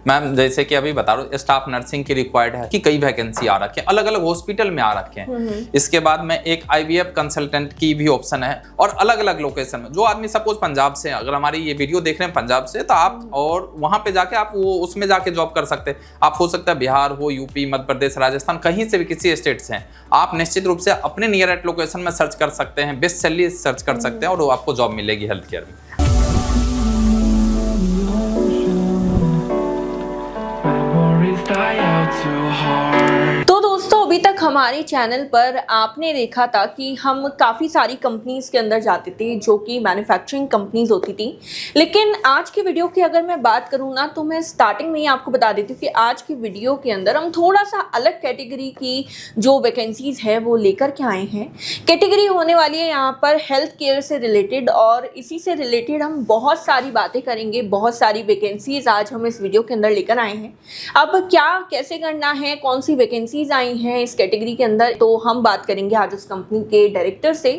Ma'am जैसे कि अभी बता रहा हूँ, स्टाफ नर्सिंग की रिक्वायर्ड है कि कई वैकेंसी आ रखे हैं, अलग अलग हॉस्पिटल में आ रखे हैं। इसके बाद में एक IVF कंसल्टेंट की भी ऑप्शन है और अलग अलग लोकेशन में। जो आदमी सपोज पंजाब से, अगर हमारी ये वीडियो देख रहे हैं पंजाब से, तो आप और वहां पे जाके आप वो उसमें जाके जॉब कर सकते हैं। आप हो सकता है बिहार हो, यूपी, मध्य प्रदेश, राजस्थान, कहीं से भी किसी स्टेट से हैं, आप निश्चित रूप से अपने नियर एट लोकेशन में सर्च कर सकते हैं, बेस्ट सैलरी सर्च कर सकते हैं और वो आपको जॉब मिलेगी हेल्थ केयर में। तो दोस्तों, अभी तक हमारे चैनल पर आपने देखा था कि हम काफ़ी सारी कंपनीज के अंदर जाते थे जो कि मैन्युफैक्चरिंग कंपनीज होती थी। लेकिन आज की वीडियो की अगर मैं बात करूँ ना, तो मैं स्टार्टिंग में ही आपको बता देती हूँ कि आज की वीडियो के अंदर हम थोड़ा सा अलग कैटेगरी की जो वैकेंसीज है वो लेकर के आए हैं। कैटेगरी होने वाली है यहाँ पर हेल्थ केयर से रिलेटेड, और इसी से रिलेटेड हम बहुत सारी बातें करेंगे। बहुत सारी वैकेंसीज आज हम इस वीडियो के अंदर लेकर आए हैं। अब क्या कैसे करना है, कौन सी वैकेंसीज आई हैं इस कैटेगरी के अंदर, तो हम बात करेंगे आज उस कंपनी के डायरेक्टर से।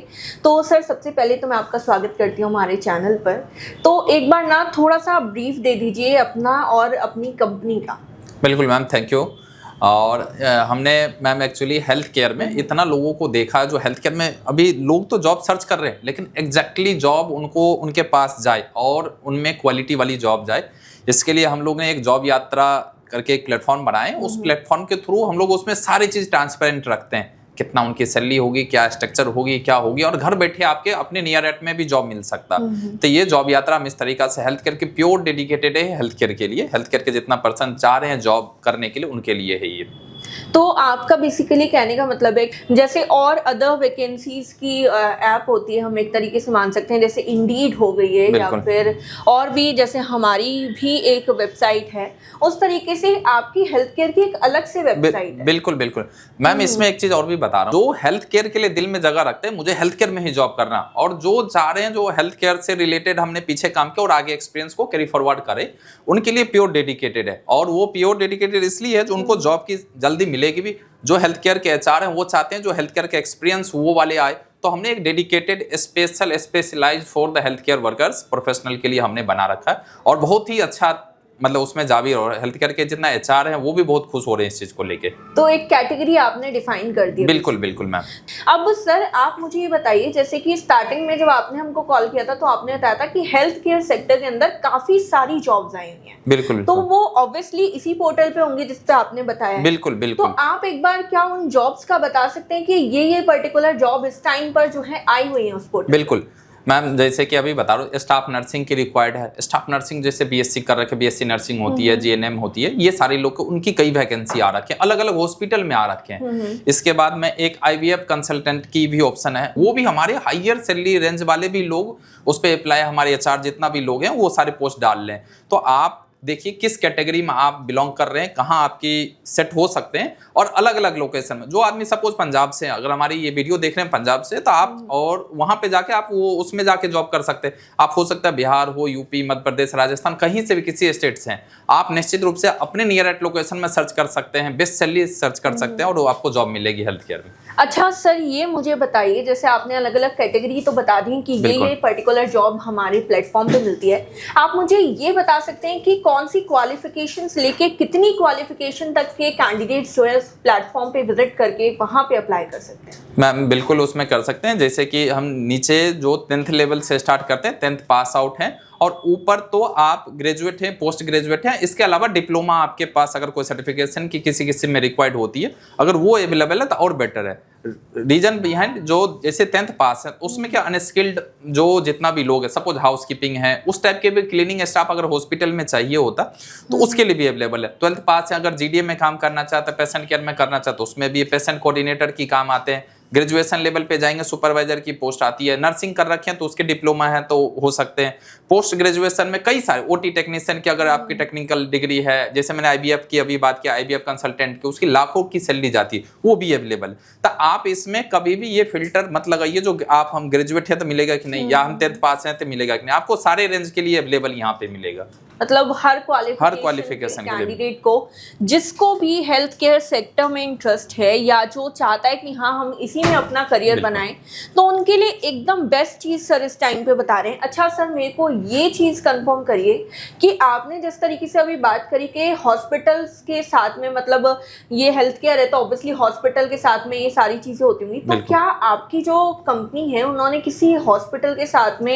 तो सर, सबसे पहले तो मैं आपका स्वागत करती हूँ हमारे चैनल पर। तो एक बार ना थोड़ा सा ब्रीफ दे दीजिए अपना और अपनी कंपनी का। बिल्कुल मैम, थैंक यू। और हमने मैम एक्चुअली हेल्थ केयर में इतना लोगों को देखा, जो हेल्थ केयर में अभी लोग तो जॉब सर्च कर रहे हैं, लेकिन एग्जैक्टली जॉब उनको उनके पास जाए और उनमें क्वालिटी वाली जॉब जाए, इसके लिए हम लोग ने एक जॉब यात्रा करके एक प्लेटफॉर्म बनाए। उस प्लेटफॉर्म के थ्रू हम लोग उसमें सारी चीज ट्रांसपेरेंट रखते हैं, कितना उनकी सैलरी होगी, क्या स्ट्रक्चर होगी, क्या होगी, और घर बैठे आपके अपने नियर एट में भी जॉब मिल सकता। तो ये जॉब यात्रा हम इस तरीका से हेल्थ केयर की प्योर डेडिकेटेड है, हेल्थ केयर के लिए, हेल्थ केयर के जितना पर्सन चाह रहे हैं जॉब करने के लिए उनके लिए है ये। तो आपका बेसिकली कहने का मतलब है, जैसे और अदर वैकेंसीज की ऐप होती है, हम एक तरीके से मान सकते हैं, जैसे इंडीड हो गई है, या फिर और भी जैसे हमारी भी एक वेबसाइट है, उस तरीके से आपकी हेल्थ केयर की एक अलग से वेबसाइट है। बिल्कुल बिल्कुल मैम, इसमें एक चीज और भी बता रहा हूँ। जो हेल्थ केयर के लिए दिल में जगह रखते हैं मुझे हेल्थ केयर में ही जॉब करना, और जो चाह रहे हैं जो हेल्थ केयर से रिलेटेड हमने पीछे काम किया और आगे एक्सपीरियंस को कैरी फॉरवर्ड करे, उनके लिए प्योर डेडिकेटेड है। और वो प्योर डेडिकेटेड इसलिए है जो उनको जॉब की जल्दी मिलेगी भी। जो हेल्थ केयर के HR हैं वो चाहते हैं जो हेल्थ केयर के एक्सपीरियंस वो वाले आए, तो हमने एक dedicated specialized for the health care workers professional के लिए हमने बना रखा है। और बहुत ही अच्छा, मतलब उसमें जाविर और हेल्थ केयर के जितना HR हैं वो भी बहुत खुश हो रहे हैं इस चीज को लेके। तो एक कैटेगरी आपने डिफाइन कर दी। बिल्कुल बिल्कुल मैम। अब सर, आप मुझे ये बताइए, जैसे कि स्टार्टिंग में जब आपने हमको कॉल किया था तो आपने बताया था कि हेल्थ केयर सेक्टर के अंदर काफी सारी जॉब्स आई हुई हैं। बिल्कुल। तो वो ऑब्वियसली इसी पोर्टल पे होंगी जिस पे आपने बताया। बिल्कुल बिल्कुल। तो आप एक बार क्या उन जॉब्स का बता सकते हैं कि ये पर्टिकुलर जॉब इस टाइम पर जो है आई हुई है उस पोर्टल? बिल्कुल मैम, जैसे कि अभी बता रहा हूँ, स्टाफ नर्सिंग की रिक्वायर्ड है। स्टाफ नर्सिंग जैसे BSc कर रखे, BSc नर्सिंग होती है, GNM होती है, ये सारे लोग उनकी कई वैकेंसी आ रखे हैं, अलग अलग हॉस्पिटल में आ रखे हैं। इसके बाद में एक IVF कंसल्टेंट की भी ऑप्शन है, वो भी हमारे हाइयर सैलरी रेंज वाले भी लोग उस पर अप्लाई, हमारे HR जितना भी लोग हैं वो सारे पोस्ट डाल लें। तो आप देखिए किस कैटेगरी में आप बिलोंग कर रहे हैं, कहाँ आपकी सेट हो सकते हैं, और अलग अलग लोकेशन में। जो आदमी सपोज पंजाब से, अगर हमारी ये वीडियो देख रहे हैं पंजाब से, तो आप और वहां पे जाके आप वो उसमें जाके जॉब कर सकते हैं। आप हो सकता है बिहार हो, यूपी, मध्य प्रदेश, राजस्थान, कहीं से भी किसी स्टेट से हैं, आप निश्चित रूप से अपने नियर एट लोकेशन में सर्च कर सकते हैं, बेस्ट सैलरी सर्च कर सकते हैं और वो आपको जॉब मिलेगी हेल्थ केयर में। अच्छा सर, ये मुझे बताइए, जैसे आपने अलग अलग कैटेगरी तो बता दी कि ये पर्टिकुलर जॉब हमारे प्लेटफॉर्म पे मिलती है। आप मुझे ये बता सकते हैं कि कौन सी क्वालिफिकेशंस लेके कितनी क्वालिफिकेशन तक के कैंडिडेट्स जो है प्लेटफॉर्म पे विजिट करके वहां पे अप्लाई कर सकते हैं? मैम बिल्कुल उसमें कर सकते हैं। जैसे कि हम नीचे जो 10th लेवल से स्टार्ट करते हैं, 10th पास आउट हैं, और ऊपर तो आप ग्रेजुएट हैं, पोस्ट ग्रेजुएट हैं। इसके अलावा डिप्लोमा आपके पास अगर कोई सर्टिफिकेशन की किसी किसी में रिक्वायर्ड होती है, अगर वो अवेलेबल है तो और बेटर है। रीजन बिहाइंड जो जैसे 10th पास है उसमें क्या अनस्किल्ड जो जितना भी लोग है, सपोज हाउसकीपिंग है, उस टाइप के भी क्लीनिंग स्टाफ अगर हॉस्पिटल में चाहिए होता तो उसके लिए भी अवेलेबल है। 12th पास है, अगर GDM में काम करना चाहता है, पेशेंट केयर में करना चाहता है, उसमें भी पेशेंट कोऑर्डिनेटर की काम आते हैं। ग्रेजुएशन लेवल पे जाएंगे, सुपरवाइजर की पोस्ट आती है। नर्सिंग कर रखे हैं तो उसके डिप्लोमा है तो हो सकते हैं। पोस्ट ग्रेजुएशन में कई सारे OT टेक्नीशियन की अगर आपकी टेक्निकल डिग्री है, जैसे मैंने IVF की अभी बात किया, IVF कंसल्टेंट की, उसकी लाखों की सैलरी जाती है, वो भी अवेलेबल। तो आप इसमें कभी भी ये फिल्टर मत लगाइए जो आप हम ग्रेजुएट है तो मिलेगा कि नहीं, या हम 10th पास हैं तो मिलेगा कि नहीं। आपको सारे रेंज के लिए अवेलेबल यहाँ पे मिलेगा। मतलब हर क्वालिफिकेशन के लिए कैंडिडेट को, जिसको भी हेल्थ केयर सेक्टर में इंटरेस्ट है या जो चाहता है कि हाँ हम इसी में अपना करियर बनाएं, तो उनके लिए एकदम बेस्ट चीज़ सर इस टाइम पे बता रहे हैं। अच्छा सर, मेरे को ये चीज़ कंफर्म करिए कि आपने जिस तरीके से अभी बात करी कि हॉस्पिटल्स के साथ में, मतलब ये हेल्थ केयर है तो ऑब्वियसली हॉस्पिटल के साथ में ये सारी चीज़ें होती होंगी, तो क्या आपकी जो कंपनी है उन्होंने किसी हॉस्पिटल के साथ में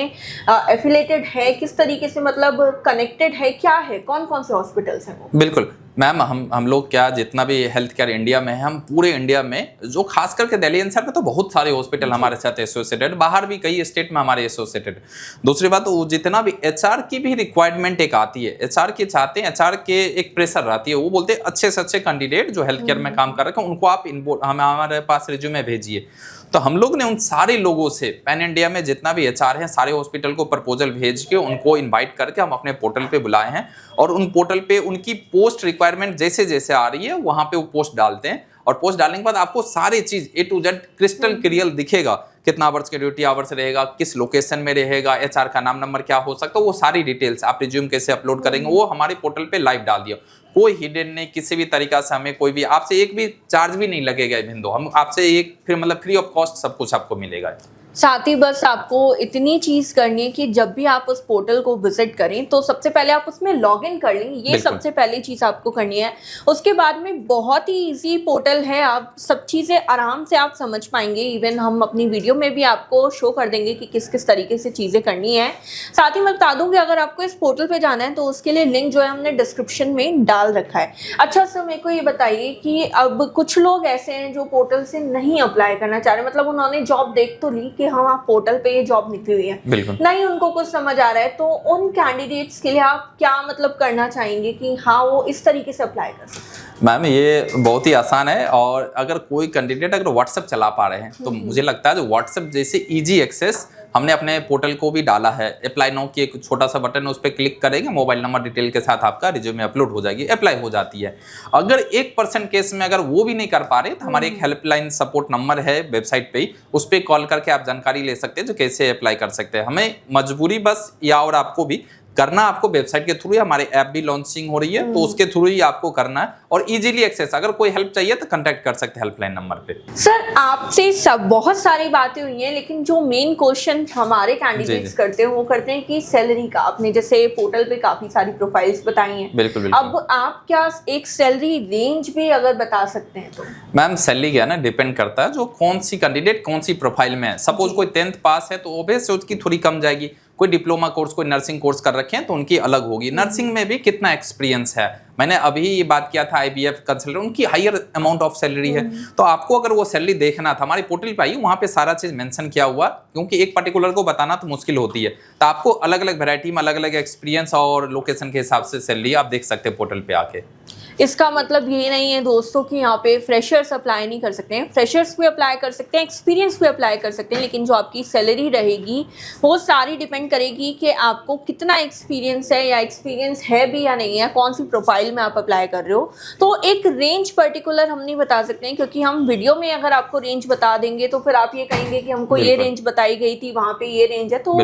एफिलेटेड है? किस तरीके से मतलब कनेक्टेड है, क्या है, कौन कौन से हॉस्पिटल्स हैं वो? बिल्कुल मैम, हम लोग क्या जितना भी हेल्थ केयर इंडिया में है, हम पूरे इंडिया में जो खास करके दिल्ली एनसीआर में तो बहुत सारे हॉस्पिटल हमारे साथ एसोसिएटेड, बाहर भी कई स्टेट में हमारे एसोसिएटेड। दूसरी बात, वो जितना भी एचआर की भी रिक्वायरमेंट एक आती है, एचआर के चाहते हैं, एचआर के एक प्रेशर रहती है, वो बोलते हैं अच्छे से अच्छे कैंडिडेट जो हेल्थ केयर में काम कर रखे हैं उनको आप हमारे पास रिज्यूमे भेजिए। तो हम लोग ने उन सारे लोगों से पैन इंडिया में जितना भी एचआर हैं सारे हॉस्पिटल को प्रपोजल भेज के उनको इनवाइट करके हम अपने पोर्टल पे बुलाए हैं, और उन पोर्टल पे उनकी पोस्ट रिक्वायरमेंट जैसे जैसे आ रही है वहां पे वो पोस्ट डालते हैं, और पोस्ट डालने के बाद आपको सारी चीज A to Z crystal clear दिखेगा, कितना आवर्स के ड्यूटी आवर्स रहेगा, किस लोकेशन में रहेगा, एचआर का नाम नंबर क्या हो सकता है, वो सारी डिटेल्स, आप रिज्यूम कैसे अपलोड करेंगे वो हमारे पोर्टल पे लाइव डाल दिया। कोई हिडन नहीं, किसी भी तरीका से हमें कोई भी आपसे एक भी चार्ज भी नहीं लगेगा, इवन दो हम आपसे एक फिर मतलब फ्री ऑफ कॉस्ट सब कुछ आपको मिलेगा। साथ ही बस आपको इतनी चीज़ करनी है कि जब भी आप उस पोर्टल को विजिट करें तो सबसे पहले आप उसमें लॉग इन कर लें, ये सबसे पहली चीज़ आपको करनी है। उसके बाद में बहुत ही इजी पोर्टल है, आप सब चीज़ें आराम से आप समझ पाएंगे। इवन हम अपनी वीडियो में भी आपको शो कर देंगे कि किस किस तरीके से चीज़ें करनी है। साथ ही मैं बता दूँ कि अगर आपको इस पोर्टल पर जाना है तो उसके लिए लिंक जो है हमने डिस्क्रिप्शन में डाल रखा है। अच्छा सर, मेरे को ये बताइए कि अब कुछ लोग ऐसे हैं जो पोर्टल से नहीं अप्लाई करना चाह रहे, मतलब उन्होंने जॉब देख तो ली कि हाँ पोर्टल पे ये जॉब निकली हुई है, नहीं उनको कुछ समझ आ रहा है, तो उन कैंडिडेट्स के लिए आप क्या मतलब करना चाहेंगे कि हाँ वो इस तरीके से अप्लाई कर सकते? मैम ये बहुत ही आसान है, और अगर कोई कैंडिडेट अगर व्हाट्सएप चला पा रहे हैं तो मुझे लगता है जो व्हाट्सएप जैसे इजी एक्सेस हमने अपने पोर्टल को भी डाला है, अप्लाई नाउ की एक छोटा सा बटन है, उस पर क्लिक करेंगे, मोबाइल नंबर डिटेल के साथ आपका रिज्यूमे अपलोड हो जाएगी, अप्लाई हो जाती है। अगर 1% केस में अगर वो भी नहीं कर पा रहे तो हमारे एक हेल्पलाइन सपोर्ट नंबर है वेबसाइट पे ही, उस पर कॉल करके आप जानकारी ले सकते हैं जो कैसे अप्लाई कर सकते हैं। हमें मजबूरी बस या और आपको भी करना, आपको वेबसाइट के थ्रू, हमारे ऐप भी लॉन्चिंग हो रही है तो उसके थ्रू ही आपको करना है, और इजीली एक्सेस। अगर कोई हेल्प चाहिए तो कांटेक्ट कर सकते हैं हेल्पलाइन नंबर पे। सर आपसे सब बहुत सारी बातें हुई हैं, लेकिन जो मेन क्वेश्चन हमारे कैंडिडेट्स करते हैं वो करते हैं कि सैलरी का। आपने जैसे पोर्टल पे काफी सारी प्रोफाइल्स बताई हैं, बिल्कुल। अब आप क्या एक सैलरी रेंज भी अगर बता सकते हैं तो? मैम सैलरी क्या है ना, डिपेंड करता है जो कौन सी कैंडिडेट कौन सी प्रोफाइल में है। सपोज कोई 10th पास है तो ऑब्वियस उसकी थोड़ी कम जाएगी, कोई डिप्लोमा कोर्स, कोई नर्सिंग कोर्स कर रखे हैं तो उनकी अलग होगी। नर्सिंग में भी कितना एक्सपीरियंस है, मैंने अभी ये बात किया था IVF कंसल्टेंट, उनकी हायर अमाउंट ऑफ सैलरी है। तो आपको अगर वो सैलरी देखना था हमारे पोर्टल पे आइए, वहाँ पे सारा चीज मेंशन किया हुआ, क्योंकि एक पर्टिकुलर को बताना तो मुश्किल होती है, तो आपको अलग अलग वैरायटी में अलग अलग एक्सपीरियंस और लोकेशन के हिसाब से सैलरी आप देख सकते हैं पोर्टल पे आके। इसका मतलब ये नहीं है दोस्तों कि यहाँ पे फ्रेशर्स अप्लाई नहीं कर सकते हैं, फ्रेशर्स भी अप्लाई कर सकते हैं, एक्सपीरियंस भी अप्लाई कर सकते हैं, लेकिन जो आपकी सैलरी रहेगी वो सारी डिपेंड करेगी कि आपको कितना एक्सपीरियंस है, या एक्सपीरियंस है भी या नहीं है, कौन सी प्रोफाइल में आप अप्लाई कर रहे हो। तो एक रेंज पर्टिकुलर हम नहीं बता सकते हैं, क्योंकि हम वीडियो में अगर आपको रेंज बता देंगे तो फिर आप ये कहेंगे कि हमको ये रेंज बताई गई थी, वहाँ पे ये रेंज है, तो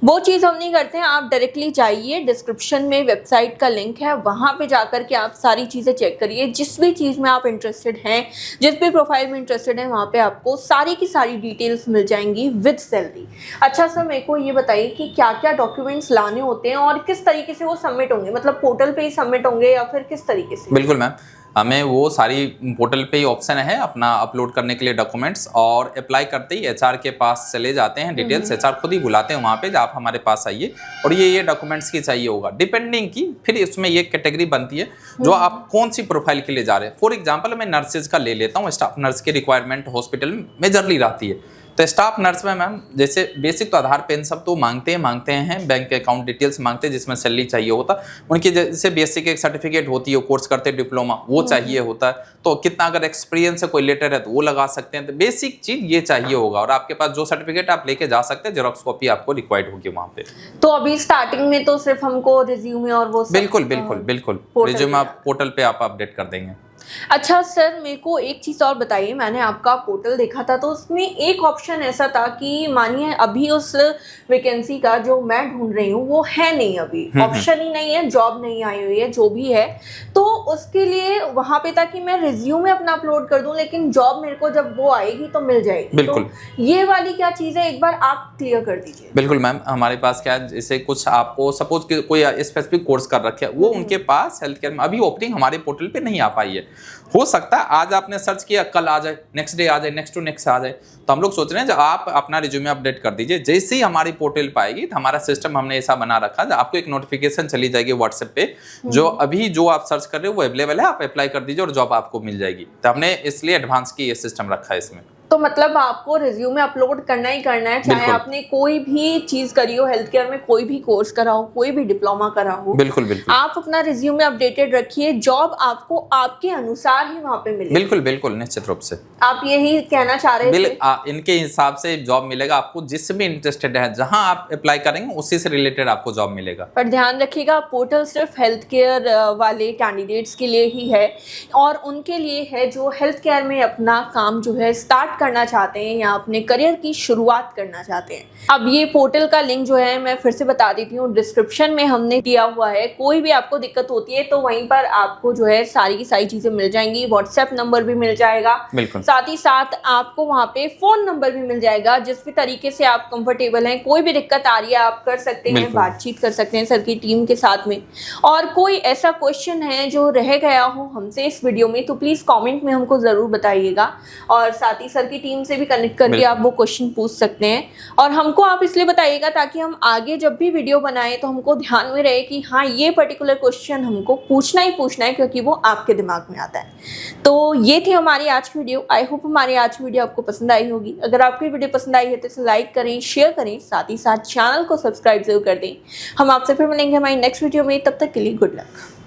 वो चीज़ हम नहीं करते हैं। आप डायरेक्टली जाइए, डिस्क्रिप्शन में वेबसाइट का लिंक है, वहाँ पे जाकर के आप सारी चीज़ें चेक करिए। जिस भी चीज़ में आप इंटरेस्टेड हैं, जिस भी प्रोफाइल में इंटरेस्टेड हैं, वहाँ पे आपको सारी की सारी डिटेल्स मिल जाएंगी विद सैलरी। अच्छा सर, मेरे को ये बताइए कि क्या क्या डॉक्यूमेंट्स लाने होते हैं और किस तरीके से वो सबमिट होंगे, मतलब पोर्टल पे ही सबमिट होंगे या फिर किस तरीके से? बिल्कुल मैम, हमें वो सारी पोर्टल पे ही ऑप्शन है अपना अपलोड करने के लिए डॉक्यूमेंट्स, और अप्लाई करते ही एचआर के पास चले जाते हैं, डिटेल्स एचआर खुद ही बुलाते हैं वहाँ पे, आप हमारे पास आइए और ये डॉक्यूमेंट्स की चाहिए होगा डिपेंडिंग की। फिर इसमें ये कैटेगरी बनती है जो आप कौन सी प्रोफाइल के लिए जा रहे हैं। फॉर एग्जाम्पल मैं नर्सेज का ले लेता हूँ, स्टाफ नर्स की रिक्वायरमेंट हॉस्पिटल में मेजरली रहती है, तो स्टाफ नर्स में मैम जैसे बेसिक तो आधार पेन सब तो मांगते हैं, बैंक अकाउंट डिटेल्स मांगते हैं जिसमें सैलरी चाहिए होता, उनकी जैसे बेसिक एक सर्टिफिकेट होती है, कोर्स करते डिप्लोमा वो चाहिए होता है, तो कितना अगर एक्सपीरियंस है कोई लेटर है तो वो लगा सकते हैं, तो बेसिक चीज ये चाहिए होगा। और आपके पास जो सर्टिफिकेट आप लेके जा सकते हैं, जेरॉक्स कॉपी आपको रिक्वायर्ड होगी वहाँ पे। तो अभी स्टार्टिंग में तो सिर्फ हमको रिज्यूमे और वो बिल्कुल रिज्यूमे आप पोर्टल पे आप अपडेट कर देंगे। अच्छा सर, मेरे को एक चीज़ और बताइए, मैंने आपका पोर्टल देखा था तो उसमें एक ऑप्शन ऐसा था कि मानिए अभी उस वैकेंसी का जो मैं ढूंढ रही हूँ वो है नहीं, अभी ऑप्शन ही नहीं है, जॉब नहीं आई हुई है, जो भी है, तो उसके लिए वहाँ पे था कि मैं रिज्यूमे अपना अपलोड कर दूं, लेकिन जॉब मेरे को जब वो आएगी तो मिल जाएगी। बिल्कुल। तो ये वाली क्या चीज़ है, एक बार आप क्लियर कर दीजिए। बिल्कुल मैम, हमारे पास क्या है, जैसे कुछ आपको सपोज कि कोई स्पेसिफिक कोर्स कर रखे है, वो उनके पास हेल्थ केयर में अभी ओपनिंग हमारे पोर्टल पे नहीं आ पाई है। हो सकता है आज आपने सर्च किया, कल आ जाए, नेक्स्ट डे आ जाए, नेक्स्ट टू नेक्स्ट आ जाए। तो हम लोग सोच रहे हैं जब आप अपना रिज्यूमे अपडेट कर दीजिए, जैसे ही हमारी पोर्टल पे आएगी तो हमारा सिस्टम हमने ऐसा बना रखा है, आपको एक नोटिफिकेशन चली जाएगी व्हाट्सएप पे, जो अभी जो आप सर्च कर रहे हो वो अवेलेबल है, आप अप्लाई कर दीजिए और जॉब आपको मिल जाएगी। तो हमने इसलिए एडवांस की ये सिस्टम रखा है इसमें। तो मतलब आपको रिज्यूमे अपलोड करना ही करना है, चाहे बिल्कुल। आपने कोई भी चीज करी हो, हेल्थ केयर में कोई भी कोर्स करा हो, कोई भी डिप्लोमा करा हो, बिल्कुल बिल्कुल आप अपना रिज्यूमे अपडेटेड रखिए, जॉब आपको आपके अनुसार ही वहां पे मिलेगी। बिल्कुल बिल्कुल निश्चित रूप से आप यही कहना चाह रहे थे? इनके हिसाब से जॉब मिलेगा आपको, जिसमें इंटरेस्टेड है, जहां आप अप्लाई करेंगे उसी से रिलेटेड आपको जॉब मिलेगा। पर ध्यान रखिएगा, पोर्टल सिर्फ हेल्थ केयर वाले कैंडिडेट्स के लिए ही है, और उनके लिए है जो हेल्थ केयर में अपना काम जो है स्टार्ट करना चाहते हैं या अपने करियर की शुरुआत करना चाहते हैं। अब ये पोर्टल का लिंक जो है मैं फिर से बता देती हूँ, डिस्क्रिप्शन में हमने दिया हुआ है। कोई भी आपको दिक्कत होती है तो वहीं पर आपको जो है सारी की सारी चीज़ें मिल जाएंगी, व्हाट्सएप नंबर भी मिल जाएगा, बिल्कुल। साथ ही साथ आपको वहाँ पे फ़ोन नंबर भी मिल जाएगा, जिस भी तरीके से आप कंफर्टेबल हैं, कोई भी दिक्कत आ रही है आप कर सकते हैं, बातचीत कर सकते हैं सर की टीम के साथ में। और कोई ऐसा क्वेश्चन है जो रह गया हो हमसे इस वीडियो में तो प्लीज़ कमेंट में हमको ज़रूर बताइएगा, और साथ ही सर की टीम से भी कनेक्ट करके आप वो क्वेश्चन पूछ सकते हैं। और हमको आप इसलिए बताइएगा ताकि हम आगे जब भी वीडियो बनाएं तो हमको ध्यान में रहे कि हाँ ये पर्टिकुलर क्वेश्चन हमको पूछना ही पूछना है, क्योंकि वो आपके दिमाग में आता है। तो ये थी हमारी आज की वीडियो। आई होप हमारी आज की वीडियो आपको पसंद आई होगी। अगर आपकी वीडियो पसंद आई है तो इसे लाइक करें, शेयर करें, साथ ही साथ चैनल को सब्सक्राइब जरूर कर दें। हम आपसे फिर मिलेंगे हमारी नेक्स्ट वीडियो में, तब तक के लिए गुड लक।